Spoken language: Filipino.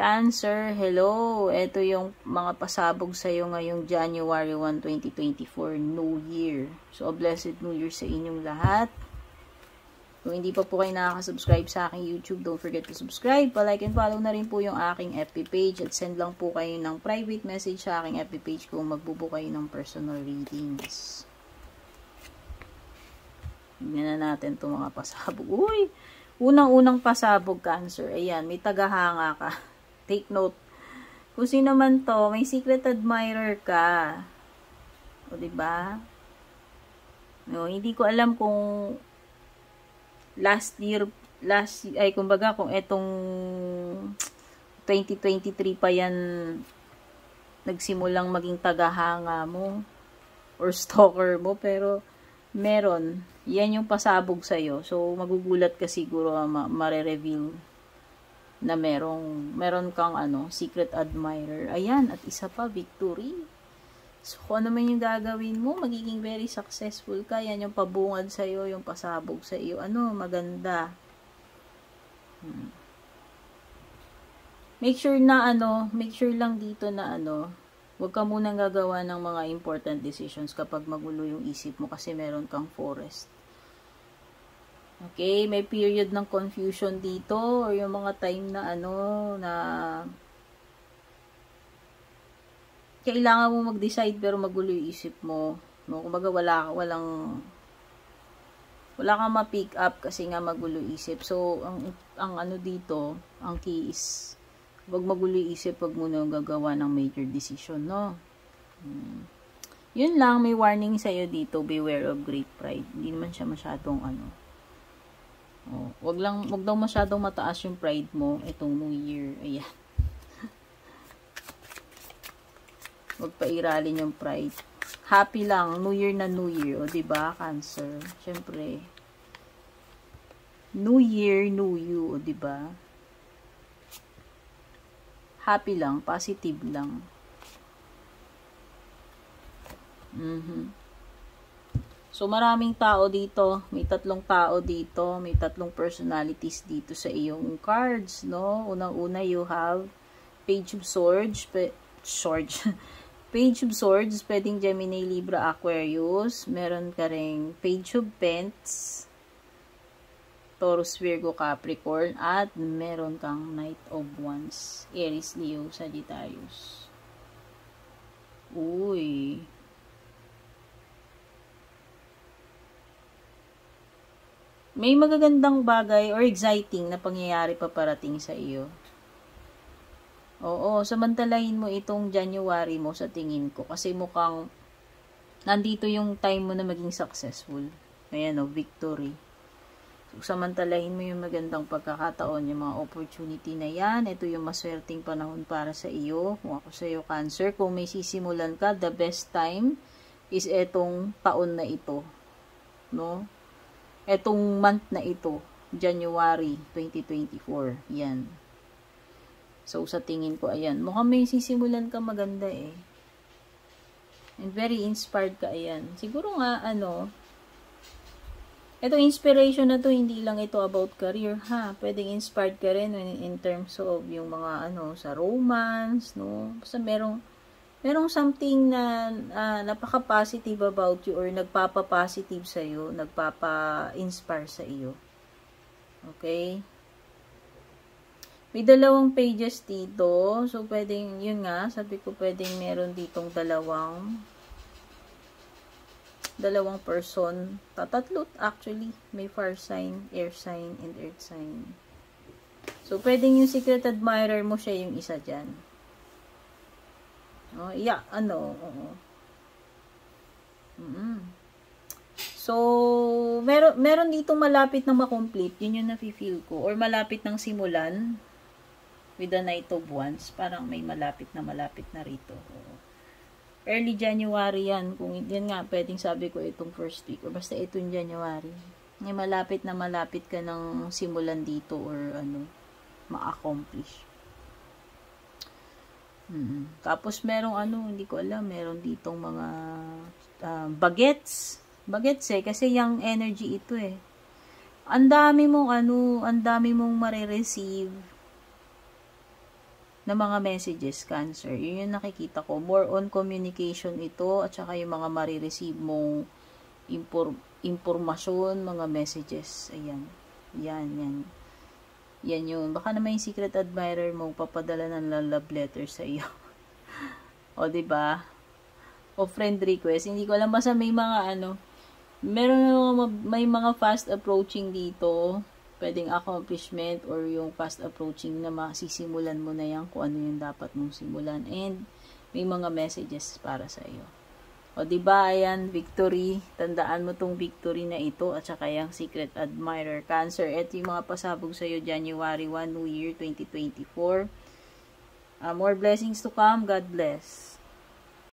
Cancer, hello. Ito yung mga pasabog sa'yo ngayong January 1, 2024, New Year. So, a blessed New Year sa inyong lahat. Kung hindi pa po kayo nakaka-subscribe sa aking YouTube, don't forget to subscribe. Pa-like and follow na rin po yung aking FB page at send lang po kayo ng private message sa aking FB page kung magbubo kayo ng personal readings. Tignan na natin itong mga pasabog. Uy! Unang-unang pasabog, Cancer. Ayan, may tagahanga ka. Take note. Kung sino man to, may secret admirer ka. O, diba? No, hindi ko alam kung kumbaga kung etong 2023 pa yan nagsimulang maging tagahanga mo or stalker mo, pero meron. Yan yung pasabog sa'yo. So, magugulat ka siguro mare-reveal na meron kang secret admirer. Ayan, at isa pa, victory. So, kung ano man yung gagawin mo, magiging very successful ka. Yan yung pabungad sa'yo, yung pasabog sa iyo. Maganda. Make sure lang dito na huwag ka munang gagawa ng mga important decisions kapag magulo yung isip mo kasi meron kang forest. Okay, may period ng confusion dito or yung mga time na na kailangan mo mag-decide pero magulo yung isip mo. No? Kumbaga wala kang ma-pick up kasi nga magulo isip. So, ang dito, ang key is wag magulo isip, wag mo na gagawa ng major decision, no? Yun lang, may warning sa'yo dito, beware of great pride. Hindi naman siya masyadong wag daw masyadong mataas yung pride mo itong New Year. Ayan. Wag pairalin yung pride. Happy lang, New Year na New Year, o diba, Cancer? Syempre. New Year, New You, o diba? Happy lang, positive lang. So, maraming tao dito. May 3 tao dito. May 3 personalities dito sa iyong cards, no? Unang-una, you have Page of Swords. Page of Swords, pwedeng Gemini, Libra, Aquarius. Meron ka ring Page of Pentacles, Taurus, Virgo, Capricorn. At meron kang Knight of Wands, Aries, Leo, Sagittarius. Uy. May magagandang bagay or exciting na pangyayari pa parating sa iyo. Oo, samantalahin mo itong January mo sa tingin ko. Kasi mukhang nandito yung time mo na maging successful. Ayan victory. So, samantalahin mo yung magandang pagkakataon, yung mga opportunity na yan. Ito yung maswerteng panahon para sa iyo. Kung ako sa iyo, Cancer, kung may sisimulan ka, the best time is etong taon na ito. No? Etong month na ito, January 2024. Yan. So, sa tingin ko, ayan. Mukhang may sisimulan ka maganda eh. And very inspired ka, ayan. Siguro nga, itong inspiration na to, hindi lang ito about career, ha? Pwedeng inspired ka rin in terms of yung mga, sa romance, no? Basta merong something na napaka-positive about you or nagpapa-positive sa iyo, nagpapa-inspire sa iyo. Okay? May 2 pages dito. So, pwedeng, yun nga, sabi ko pwedeng meron ditong dalawang person. Tatatlo, actually. May fire sign, air sign, and earth sign. So, pwedeng yung secret admirer mo siya yung isa dyan. So, meron dito malapit na makomplete. Yun yung nafe-feel ko. Or malapit ng simulan with the Knight of Wands. Parang may malapit na rito. Early January yan. Kung yan nga, pwedeng sabi ko itong first week. Or basta itong January. May malapit ka ng simulan dito or ma-accomplish. Tapos merong hindi ko alam, meron ditong mga bagets kasi yung energy ito eh. Ang dami mong mare-receive na mga messages, Cancer. Yun yung nakikita ko. More on communication ito, at saka yung mga marireceive mong impormasyon, mga messages. Ayan. Yan. Yan yun. Baka naman yung secret admirer mo, papadala ng love letter sa iyo. O, diba? O friend request. Hindi ko alam, basta may mga may mga fast approaching dito. Pwedeng accomplishment or yung fast approaching na masisimulan mo na yan kung ano yung dapat mong simulan. And may mga messages para sa iyo. O, diba, ayan, victory. Tandaan mo tong victory na ito at saka yung secret admirer, Cancer. Ito yung mga pasabog sa'yo, January 1, New Year 2024. More blessings to come. God bless.